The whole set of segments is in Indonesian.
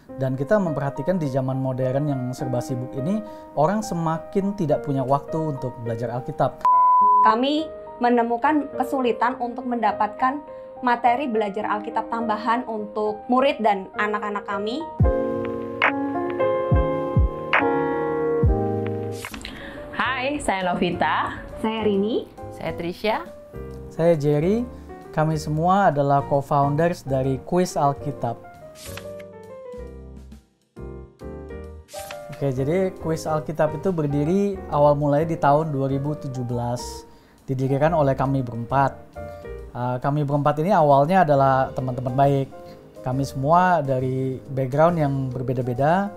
Dan kita memperhatikan di zaman modern yang serba sibuk ini, orang semakin tidak punya waktu untuk belajar Alkitab. Kami menemukan kesulitan untuk mendapatkan materi belajar Alkitab tambahan untuk murid dan anak-anak kami. Hai, saya Novita. Saya Rini. Saya Trisha. Saya Jerry. Kami semua adalah co-founders dari Kuis Alkitab. Oke, jadi Kuis Alkitab itu berdiri awal mulai di tahun 2017. Didirikan oleh kami berempat. Kami berempat ini awalnya adalah teman-teman baik. Kami semua dari background yang berbeda-beda.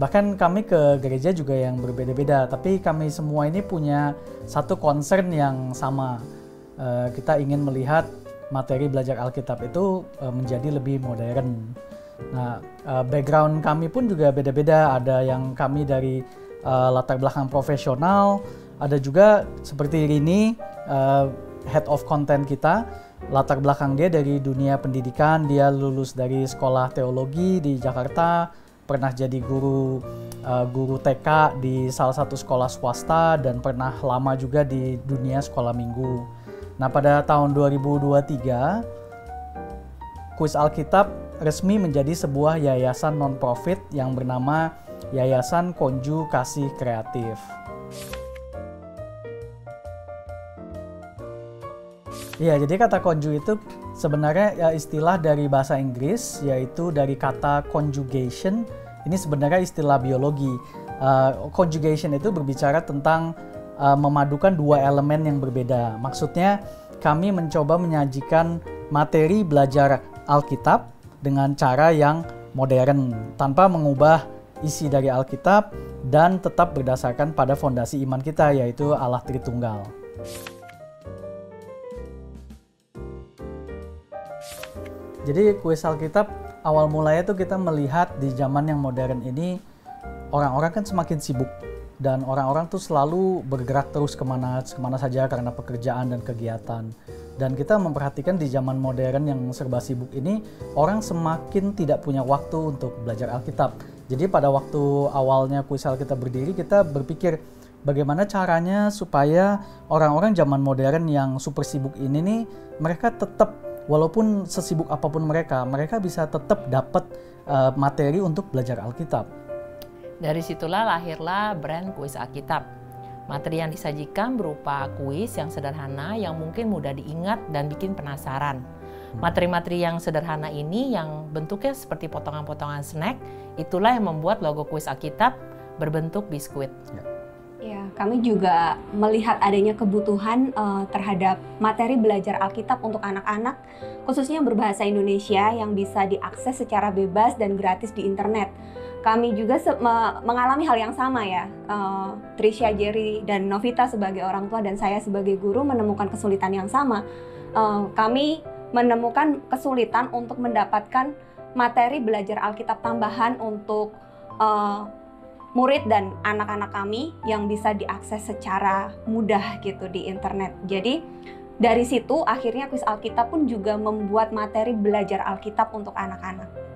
Bahkan kami ke gereja juga yang berbeda-beda. Tapi kami semua ini punya satu concern yang sama. Kita ingin melihat materi belajar Alkitab itu menjadi lebih modern. Nah, background kami pun juga beda-beda. Ada yang kami dari latar belakang profesional, ada juga seperti Rini, head of content kita. Latar belakang dia dari dunia pendidikan, dia lulus dari sekolah teologi di Jakarta, pernah jadi guru TK di salah satu sekolah swasta, dan pernah lama juga di dunia sekolah minggu. Nah, pada tahun 2023, Kuis Alkitab resmi menjadi sebuah yayasan non-profit yang bernama Yayasan Konju Kasih Kreatif. Ya, jadi kata konju itu sebenarnya istilah dari bahasa Inggris, yaitu dari kata conjugation. Ini sebenarnya istilah biologi. Conjugation itu berbicara tentang memadukan dua elemen yang berbeda. Maksudnya kami mencoba menyajikan materi belajar Alkitab dengan cara yang modern, tanpa mengubah isi dari Alkitab dan tetap berdasarkan pada fondasi iman kita, yaitu Allah Tritunggal. Jadi Kuis Alkitab awal mulanya tuh kita melihat di zaman yang modern ini, orang-orang kan semakin sibuk. Dan orang-orang tuh selalu bergerak terus kemana saja karena pekerjaan dan kegiatan. Dan kita memperhatikan di zaman modern yang serba sibuk ini, orang semakin tidak punya waktu untuk belajar Alkitab. Jadi pada waktu awalnya Kuis Alkitab berdiri, kita berpikir bagaimana caranya supaya orang-orang zaman modern yang super sibuk ini nih, mereka tetap, walaupun sesibuk apapun mereka bisa tetap dapat materi untuk belajar Alkitab. Dari situlah lahirlah brand Kuis Alkitab. Materi yang disajikan berupa kuis yang sederhana yang mungkin mudah diingat dan bikin penasaran. Materi-materi yang sederhana ini yang bentuknya seperti potongan-potongan snack, itulah yang membuat logo Kuis Alkitab berbentuk biskuit. Ya, kami juga melihat adanya kebutuhan terhadap materi belajar Alkitab untuk anak-anak, khususnya berbahasa Indonesia yang bisa diakses secara bebas dan gratis di internet. Kami juga mengalami hal yang sama ya. Trisha, Jerry, dan Novita sebagai orang tua dan saya sebagai guru menemukan kesulitan yang sama. Kami menemukan kesulitan untuk mendapatkan materi belajar Alkitab tambahan untuk murid dan anak-anak kami yang bisa diakses secara mudah gitu di internet. Jadi dari situ akhirnya Kuis Alkitab pun juga membuat materi belajar Alkitab untuk anak-anak.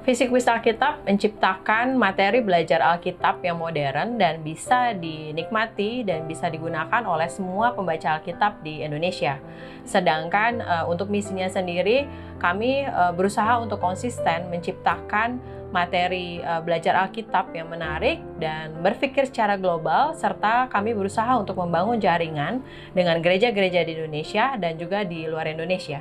Visi Kuis Alkitab menciptakan materi belajar Alkitab yang modern dan bisa dinikmati dan bisa digunakan oleh semua pembaca Alkitab di Indonesia. Sedangkan untuk misinya sendiri, kami berusaha untuk konsisten menciptakan materi belajar Alkitab yang menarik dan berpikir secara global, serta kami berusaha untuk membangun jaringan dengan gereja-gereja di Indonesia dan juga di luar Indonesia.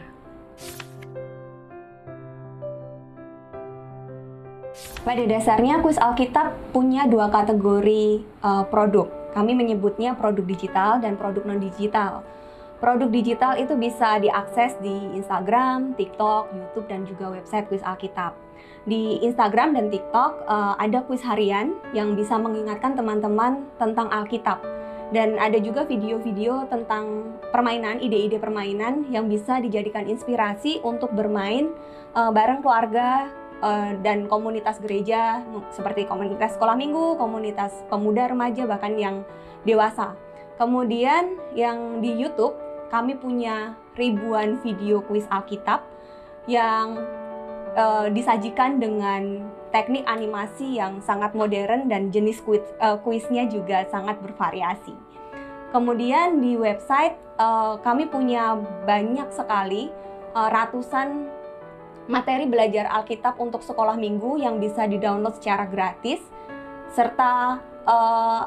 Pada dasarnya Kuis Alkitab punya dua kategori produk. Kami menyebutnya produk digital dan produk non-digital. Produk digital itu bisa diakses di Instagram, TikTok, YouTube, dan juga website Kuis Alkitab. Di Instagram dan TikTok ada kuis harian yang bisa mengingatkan teman-teman tentang Alkitab. Dan ada juga video-video tentang permainan, ide-ide permainan yang bisa dijadikan inspirasi untuk bermain bareng keluarga dan komunitas gereja seperti komunitas sekolah minggu, komunitas pemuda remaja, bahkan yang dewasa. Kemudian yang di YouTube kami punya ribuan video kuis Alkitab yang disajikan dengan teknik animasi yang sangat modern dan jenis kuisnya juga sangat bervariasi. Kemudian di website kami punya banyak sekali ratusan materi belajar Alkitab untuk sekolah minggu yang bisa di-download secara gratis, serta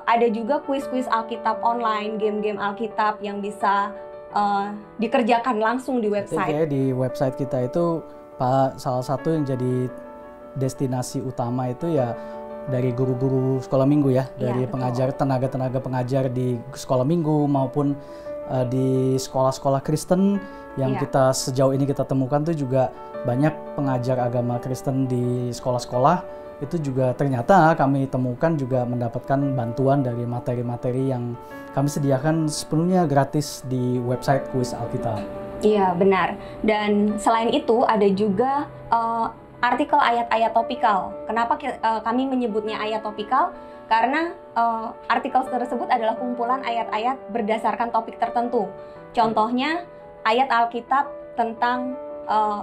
ada juga kuis-kuis Alkitab online, game-game Alkitab yang bisa dikerjakan langsung di website. Jadi di website kita itu salah satu yang jadi destinasi utama itu ya dari guru-guru sekolah minggu ya, dari pengajar, tenaga-tenaga pengajar di sekolah minggu maupun di sekolah-sekolah Kristen yang kita sejauh ini kita temukan tuh juga banyak pengajar agama Kristen di sekolah-sekolah itu juga ternyata kami temukan juga mendapatkan bantuan dari materi-materi yang kami sediakan sepenuhnya gratis di website Kuis Alkitab. Iya, benar. Dan selain itu ada juga artikel ayat-ayat topikal. Kenapa kami menyebutnya ayat topikal? Karena artikel tersebut adalah kumpulan ayat-ayat berdasarkan topik tertentu. Contohnya ayat Alkitab tentang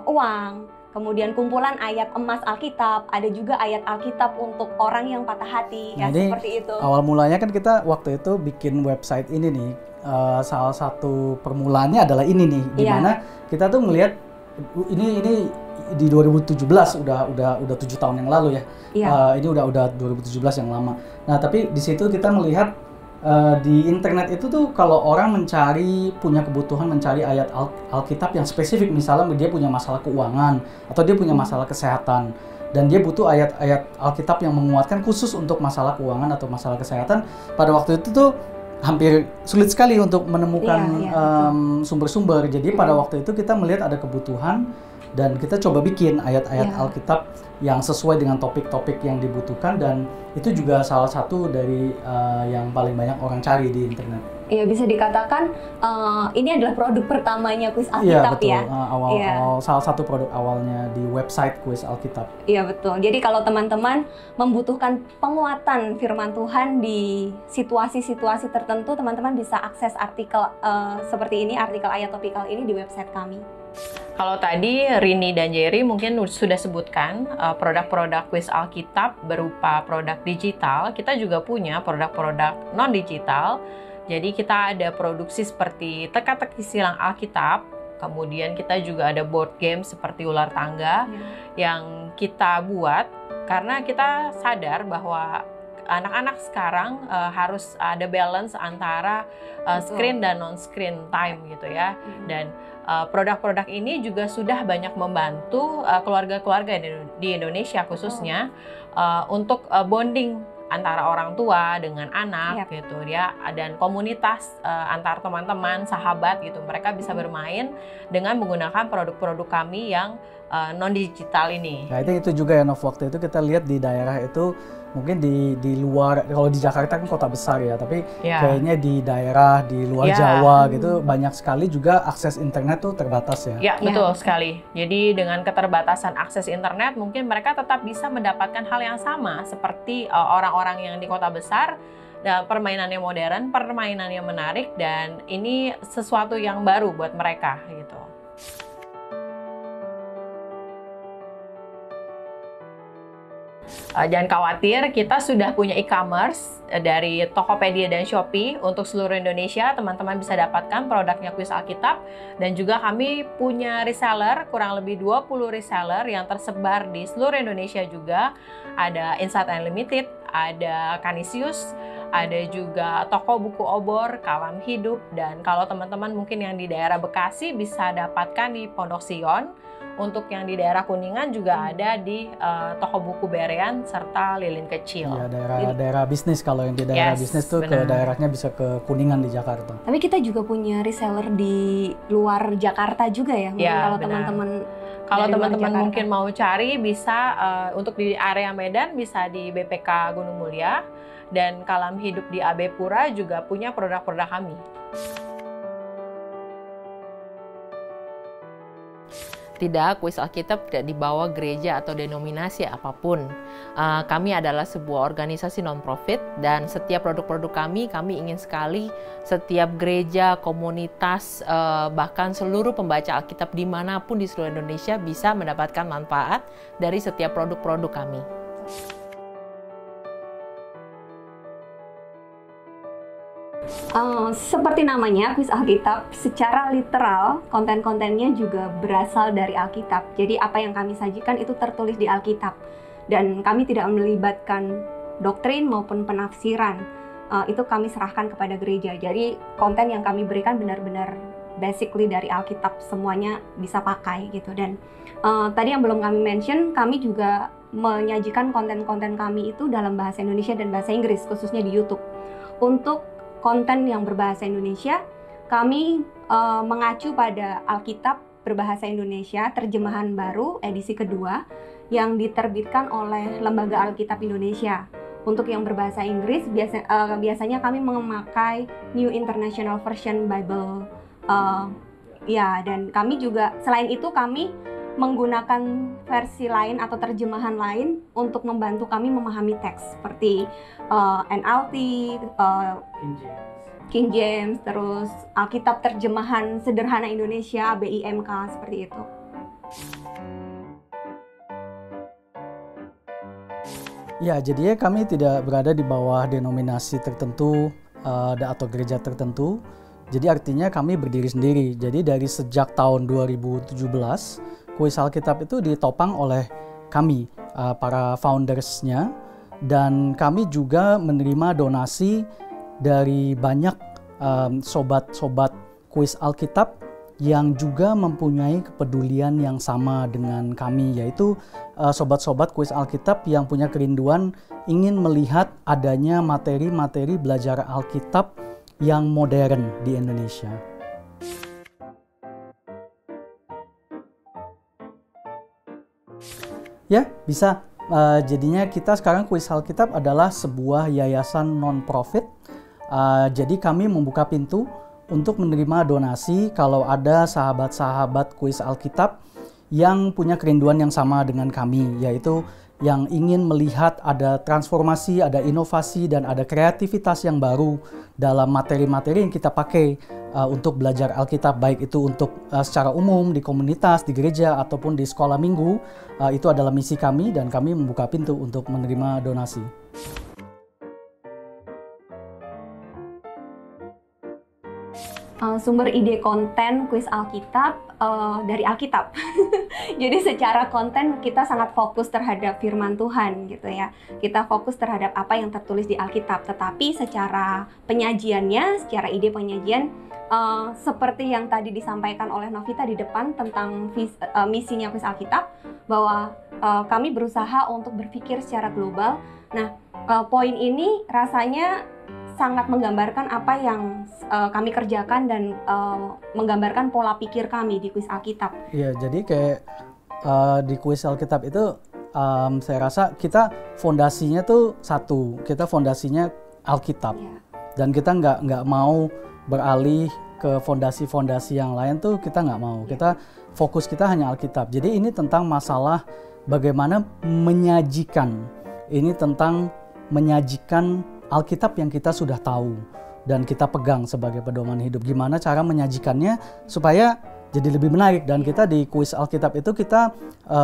uang, kemudian kumpulan ayat emas Alkitab, ada juga ayat Alkitab untuk orang yang patah hati, ya seperti itu. Awal mulanya kan kita waktu itu bikin website ini nih, salah satu permulaannya adalah ini nih, dimana kita tuh melihat ini di 2017 udah 7 tahun yang lalu ya. Ini udah 2017 yang lama. Nah, tapi di situ kita melihat di internet itu tuh kalau orang punya kebutuhan mencari ayat Alkitab yang spesifik, misalnya dia punya masalah keuangan atau dia punya masalah kesehatan dan dia butuh ayat-ayat Alkitab yang menguatkan khusus untuk masalah keuangan atau masalah kesehatan, pada waktu itu tuh hampir sulit sekali untuk menemukan sumber-sumber. Jadi pada waktu itu kita melihat ada kebutuhan dan kita coba bikin ayat-ayat Alkitab yang sesuai dengan topik-topik yang dibutuhkan, dan itu juga salah satu dari yang paling banyak orang cari di internet. Iya, bisa dikatakan ini adalah produk pertamanya Kuis Alkitab ya. Awal salah satu produk awalnya di website Kuis Alkitab. Iya, betul. Jadi kalau teman-teman membutuhkan penguatan firman Tuhan di situasi-situasi tertentu, teman-teman bisa akses artikel seperti ini, artikel ayat topikal ini di website kami. Kalau tadi Rini dan Jerry mungkin sudah sebutkan produk-produk Kuis Alkitab berupa produk digital, kita juga punya produk-produk non-digital. Jadi kita ada produksi seperti teka-teki silang Alkitab, kemudian kita juga ada board game seperti ular tangga yang kita buat karena kita sadar bahwa anak-anak sekarang harus ada balance antara screen dan non-screen time gitu ya. Dan produk-produk ini juga sudah banyak membantu keluarga-keluarga di Indonesia khususnya untuk bonding antara orang tua dengan anak gitu ya, dan komunitas antar teman-teman, sahabat gitu. Mereka bisa bermain dengan menggunakan produk-produk kami yang non digital ini. Nah, itu juga ya, Nov, waktu itu kita lihat di daerah itu mungkin di luar, kalau di Jakarta kan kota besar ya, tapi kayaknya di daerah di luar Jawa gitu banyak sekali juga akses internet tuh terbatas ya. Ya, betul sekali. Jadi dengan keterbatasan akses internet mungkin mereka tetap bisa mendapatkan hal yang sama seperti orang-orang yang di kota besar. Dan permainannya modern, permainannya menarik, dan ini sesuatu yang baru buat mereka gitu. Jangan khawatir, kita sudah punya e-commerce dari Tokopedia dan Shopee untuk seluruh Indonesia. Teman-teman bisa dapatkan produknya Kuis Alkitab, dan juga kami punya reseller, kurang lebih 20 reseller yang tersebar di seluruh Indonesia juga. Ada Insight Unlimited, ada Canisius, ada juga toko buku obor, Kalam Hidup, dan kalau teman-teman mungkin yang di daerah Bekasi bisa dapatkan di Pondok Sion. Untuk yang di daerah Kuningan juga ada di toko buku Berean serta Lilin Kecil. Iya, daerah bisnis. Kalau yang di daerah bisnis tuh ke daerahnya bisa ke Kuningan di Jakarta. Tapi kita juga punya reseller di luar Jakarta juga ya. Kalau teman-teman mungkin mau cari bisa untuk di area Medan bisa di BPK Gunung Mulia, dan Kalam Hidup di AB Pura juga punya produk-produk kami. Tidak, kuis Alkitab tidak dibawa gereja atau denominasi apapun. Kami adalah sebuah organisasi non-profit dan setiap produk-produk kami ingin sekali setiap gereja, komunitas, bahkan seluruh pembaca Alkitab dimanapun di seluruh Indonesia bisa mendapatkan manfaat dari setiap produk-produk kami. Seperti namanya, kuis Alkitab, secara literal konten-kontennya juga berasal dari Alkitab. Jadi apa yang kami sajikan itu tertulis di Alkitab. Dan kami tidak melibatkan doktrin maupun penafsiran. Itu kami serahkan kepada gereja. Jadi konten yang kami berikan benar-benar basically dari Alkitab, semuanya bisa pakai gitu. Dan tadi yang belum kami mention, kami juga menyajikan konten-konten kami itu dalam bahasa Indonesia dan bahasa Inggris, khususnya di YouTube. Untuk konten yang berbahasa Indonesia, kami mengacu pada Alkitab berbahasa Indonesia, terjemahan baru, edisi kedua, yang diterbitkan oleh Lembaga Alkitab Indonesia. Untuk yang berbahasa Inggris, biasanya kami memakai New International Version Bible. Dan kami juga, selain itu kami menggunakan versi lain atau terjemahan lain untuk membantu kami memahami teks seperti NLT, King James, terus Alkitab terjemahan sederhana Indonesia, BIMK, seperti itu. Ya, jadinya kami tidak berada di bawah denominasi tertentu atau gereja tertentu. Jadi artinya kami berdiri sendiri. Jadi dari sejak tahun 2017, kuis Alkitab itu ditopang oleh kami, para foundersnya, dan kami juga menerima donasi dari banyak sobat-sobat kuis Alkitab yang juga mempunyai kepedulian yang sama dengan kami, yaitu sobat-sobat kuis Alkitab yang punya kerinduan ingin melihat adanya materi-materi belajar Alkitab yang modern di Indonesia. Ya, bisa. Jadinya kita sekarang kuis Alkitab adalah sebuah yayasan non-profit. Jadi kami membuka pintu untuk menerima donasi kalau ada sahabat-sahabat kuis Alkitab yang punya kerinduan yang sama dengan kami, yaitu yang ingin melihat ada transformasi, ada inovasi, dan ada kreativitas yang baru dalam materi-materi yang kita pakai untuk belajar Alkitab, baik itu untuk secara umum di komunitas, di gereja, ataupun di sekolah minggu. Itu adalah misi kami dan kami membuka pintu untuk menerima donasi. Sumber ide konten kuis Alkitab dari Alkitab. Jadi secara konten kita sangat fokus terhadap firman Tuhan gitu ya. Kita fokus terhadap apa yang tertulis di Alkitab. Tetapi secara penyajiannya, secara ide penyajian, seperti yang tadi disampaikan oleh Novita di depan tentang misinya kuis Alkitab, bahwa kami berusaha untuk berpikir secara global. Nah, poin ini rasanya sangat menggambarkan apa yang kami kerjakan dan menggambarkan pola pikir kami di kuis Alkitab. Iya, jadi kayak di kuis Alkitab itu saya rasa kita fondasinya tuh satu, kita fondasinya Alkitab. Yeah. Dan kita nggak mau beralih ke fondasi-fondasi yang lain tuh, kita nggak mau. Yeah. Kita fokus kita hanya Alkitab. Jadi ini tentang masalah bagaimana menyajikan. Ini tentang menyajikan Alkitab yang kita sudah tahu dan kita pegang sebagai pedoman hidup. Gimana cara menyajikannya supaya jadi lebih menarik. Dan kita di kuis Alkitab itu kita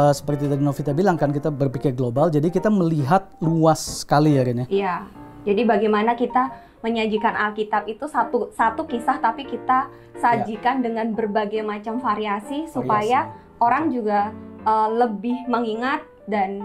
seperti tadi Novita bilang kan, kita berpikir global. Jadi kita melihat luas sekali ya Rin. Iya. Jadi bagaimana kita menyajikan Alkitab itu satu kisah, tapi kita sajikan dengan berbagai macam variasi supaya orang juga lebih mengingat dan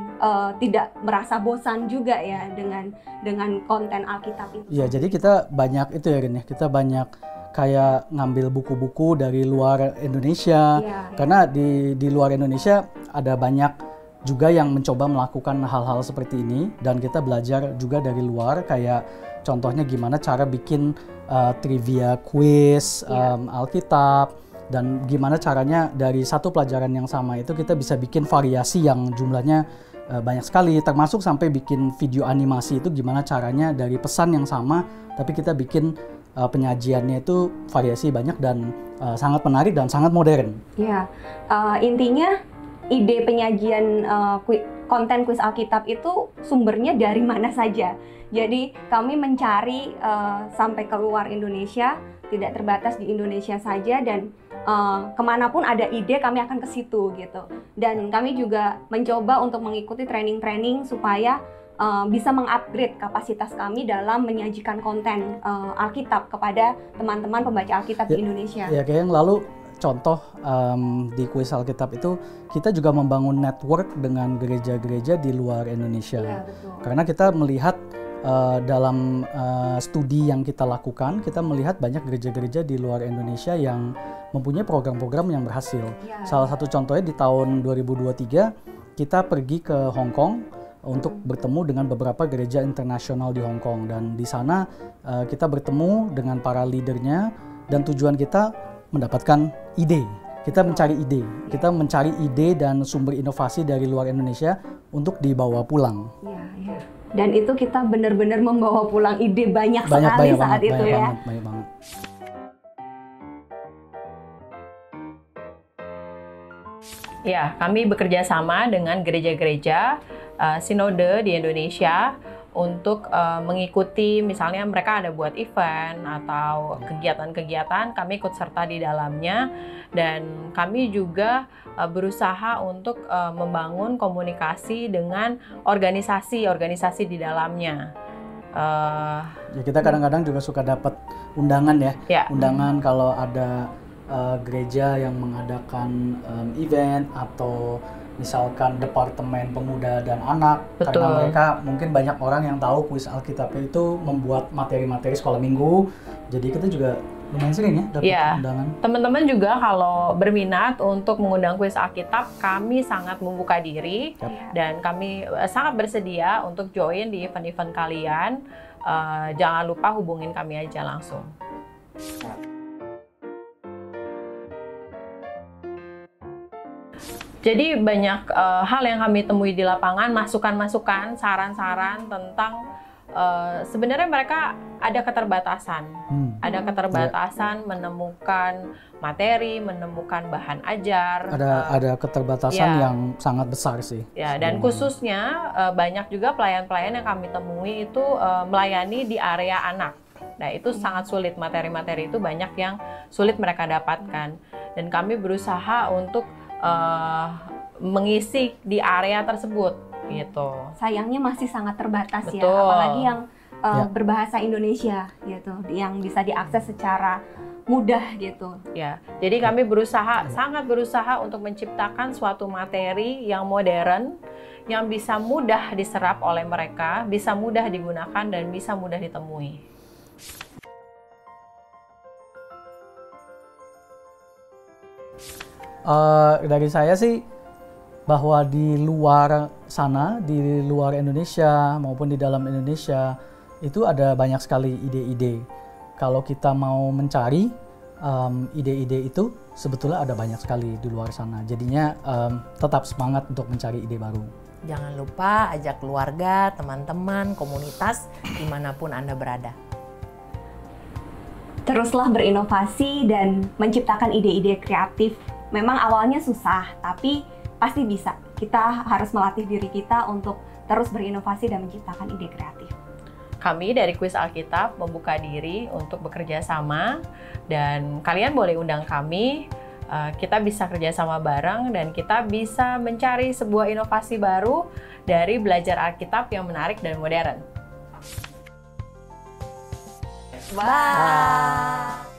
tidak merasa bosan juga ya dengan konten Alkitab itu. Ya, jadi kita banyak itu ya Rin ya, kita banyak kayak ngambil buku-buku dari luar Indonesia, karena di luar Indonesia ada banyak juga yang mencoba melakukan hal-hal seperti ini, dan kita belajar juga dari luar, kayak contohnya gimana cara bikin trivia quiz Alkitab. Dan gimana caranya dari satu pelajaran yang sama itu kita bisa bikin variasi yang jumlahnya banyak sekali, termasuk sampai bikin video animasi itu gimana caranya dari pesan yang sama tapi kita bikin penyajiannya itu variasi banyak dan sangat menarik dan sangat modern. Ya, intinya ide penyajian konten kuis Alkitab itu sumbernya dari mana saja. Jadi kami mencari sampai keluar Indonesia, tidak terbatas di Indonesia saja, dan kemanapun ada ide kami akan ke situ gitu. Dan kami juga mencoba untuk mengikuti training-training supaya bisa mengupgrade kapasitas kami dalam menyajikan konten Alkitab kepada teman-teman pembaca Alkitab di Indonesia. Ya, kayak yang lalu contoh di kuis Alkitab itu kita juga membangun network dengan gereja-gereja di luar Indonesia. Ya, betul. Karena kita melihat dalam studi yang kita lakukan, kita melihat banyak gereja-gereja di luar Indonesia yang mempunyai program-program yang berhasil. Ya. Salah satu contohnya di tahun 2023 kita pergi ke Hong Kong untuk bertemu dengan beberapa gereja internasional di Hong Kong, dan di sana kita bertemu dengan para leadernya, dan tujuan kita mendapatkan ide. Kita mencari ide, kita mencari ide dan sumber inovasi dari luar Indonesia untuk dibawa pulang. Ya, ya. Dan itu kita benar-benar membawa pulang ide banyak sekali saat itu ya. Banyak banget. Ya, kami bekerja sama dengan gereja-gereja sinode di Indonesia untuk mengikuti, misalnya mereka ada buat event atau kegiatan-kegiatan, kami ikut serta di dalamnya, dan kami juga berusaha untuk membangun komunikasi dengan organisasi-organisasi di dalamnya. Ya, kita kadang-kadang juga suka dapat undangan ya. Undangan kalau ada gereja yang mengadakan event atau misalkan Departemen Pemuda dan Anak. Betul. Karena mereka mungkin banyak orang yang tahu kuis Alkitab itu membuat materi-materi sekolah minggu, jadi kita juga lumayan sering ya dapat undangan. Teman-teman juga kalau berminat untuk mengundang kuis Alkitab, kami sangat membuka diri. Dan kami sangat bersedia untuk join di event-event kalian. Jangan lupa hubungin kami aja langsung. Jadi banyak hal yang kami temui di lapangan, masukan-masukan, saran-saran tentang sebenarnya mereka ada keterbatasan. Ada keterbatasan menemukan materi, menemukan bahan ajar. Ada keterbatasan yang sangat besar sih. Ya, dan khususnya banyak juga pelayan-pelayan yang kami temui itu melayani di area anak. Nah, itu sangat sulit, materi-materi itu banyak yang sulit mereka dapatkan. Dan kami berusaha untuk mengisi di area tersebut gitu. Sayangnya masih sangat terbatas. Betul. Ya, apalagi yang berbahasa Indonesia gitu, yang bisa diakses secara mudah gitu. Ya, jadi kami sangat berusaha untuk menciptakan suatu materi yang modern, yang bisa mudah diserap oleh mereka, bisa mudah digunakan dan bisa mudah ditemui. Dari saya sih bahwa di luar sana, di luar Indonesia maupun di dalam Indonesia itu ada banyak sekali ide-ide. Kalau kita mau mencari ide-ide itu, sebetulnya ada banyak sekali di luar sana. Jadinya tetap semangat untuk mencari ide baru. Jangan lupa ajak keluarga, teman-teman, komunitas dimanapun Anda berada. Teruslah berinovasi dan menciptakan ide-ide kreatif. Memang awalnya susah, tapi pasti bisa. Kita harus melatih diri kita untuk terus berinovasi dan menciptakan ide kreatif. Kami dari Kuis Alkitab membuka diri untuk bekerja sama, dan kalian boleh undang kami. Kita bisa kerjasama bareng dan kita bisa mencari sebuah inovasi baru dari belajar Alkitab yang menarik dan modern. Bye.